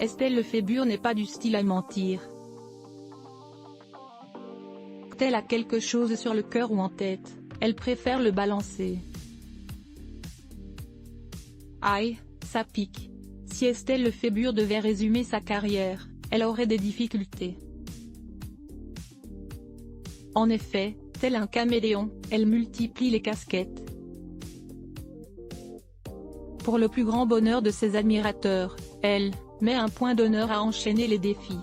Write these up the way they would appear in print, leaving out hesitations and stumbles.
Estelle Lefébure n'est pas du style à mentir. Elle a quelque chose sur le cœur ou en tête, elle préfère le balancer. Aïe, ça pique. Si Estelle Lefébure devait résumer sa carrière, elle aurait des difficultés. En effet, tel un caméléon, elle multiplie les casquettes. Pour le plus grand bonheur de ses admirateurs, elle met un point d'honneur à enchaîner les défis.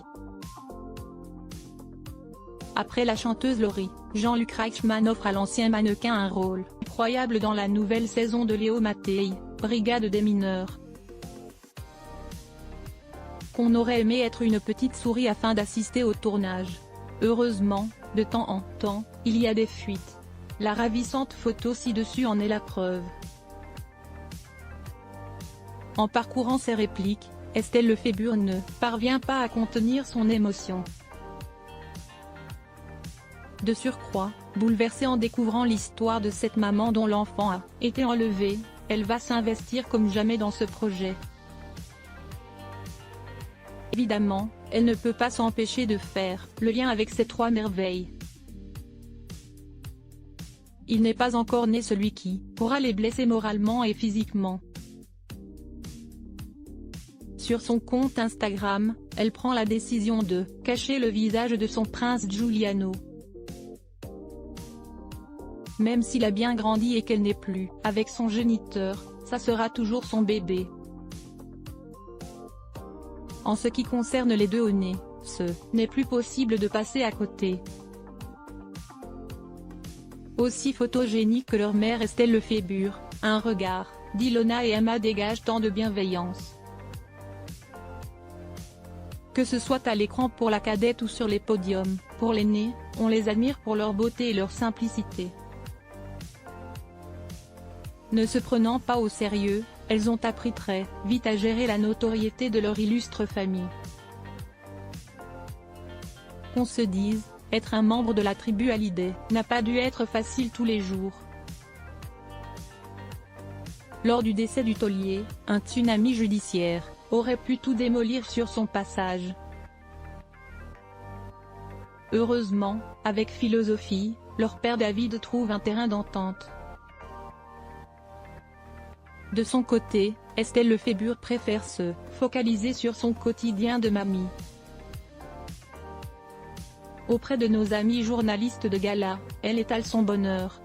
Après la chanteuse Laurie, Jean-Luc Reichmann offre à l'ancien mannequin un rôle incroyable dans la nouvelle saison de Léo Mattei, Brigade des mineurs. Qu'on aurait aimé être une petite souris afin d'assister au tournage. Heureusement, de temps en temps, il y a des fuites. La ravissante photo ci-dessus en est la preuve. En parcourant ses répliques, Estelle Lefébure ne parvient pas à contenir son émotion. De surcroît, bouleversée en découvrant l'histoire de cette maman dont l'enfant a été enlevé, elle va s'investir comme jamais dans ce projet. Évidemment, elle ne peut pas s'empêcher de faire le lien avec ces trois merveilles. Il n'est pas encore né celui qui pourra les blesser moralement et physiquement. Sur son compte Instagram, elle prend la décision de cacher le visage de son prince Giuliano. Même s'il a bien grandi et qu'elle n'est plus avec son géniteur, ça sera toujours son bébé. En ce qui concerne les deux aînés, ce n'est plus possible de passer à côté. Aussi photogénique que leur mère Estelle Lefébure, un regard d'Ilona et Emma dégage tant de bienveillance. Que ce soit à l'écran pour la cadette ou sur les podiums, pour l'aîné, on les admire pour leur beauté et leur simplicité. Ne se prenant pas au sérieux, elles ont appris très vite à gérer la notoriété de leur illustre famille. Qu'on se dise, être un membre de la tribu Hallyday n'a pas dû être facile tous les jours. Lors du décès du taulier, un tsunami judiciaire aurait pu tout démolir sur son passage. Heureusement, avec philosophie, leur père David trouve un terrain d'entente. De son côté, Estelle Lefébure préfère se focaliser sur son quotidien de mamie. Auprès de nos amis journalistes de gala, elle étale son bonheur.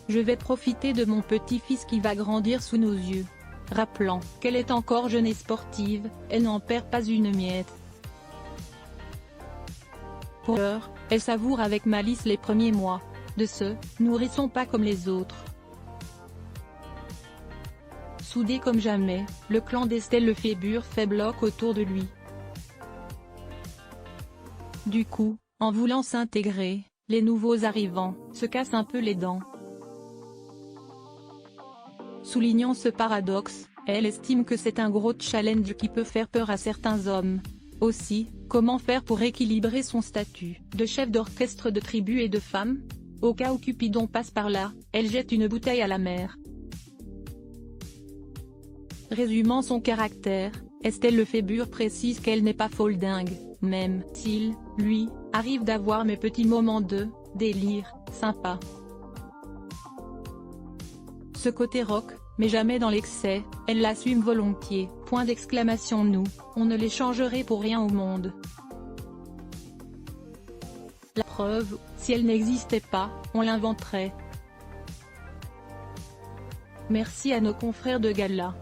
Je vais profiter de mon petit-fils qui va grandir sous nos yeux. Rappelant qu'elle est encore jeune et sportive, elle n'en perd pas une miette. Pour l'heure, elle savoure avec malice les premiers mois de ce nourrisson pas comme les autres. Soudé comme jamais, le clan d'Estelle Lefébure fait bloc autour de lui. Du coup, en voulant s'intégrer, les nouveaux arrivants se cassent un peu les dents. Soulignant ce paradoxe, elle estime que c'est un gros challenge qui peut faire peur à certains hommes. Aussi, comment faire pour équilibrer son statut de chef d'orchestre de tribu et de femme? Au cas où Cupidon passe par là, elle jette une bouteille à la mer. Résumant son caractère, Estelle Lefébure précise qu'elle n'est pas folle dingue, même s'il, lui, arrive d'avoir mes petits moments de délire sympa. Ce côté rock, mais jamais dans l'excès, elle l'assume volontiers. Point d'exclamation. Nous, on ne les changerait pour rien au monde. La preuve, si elle n'existait pas, on l'inventerait. Merci à nos confrères de gala.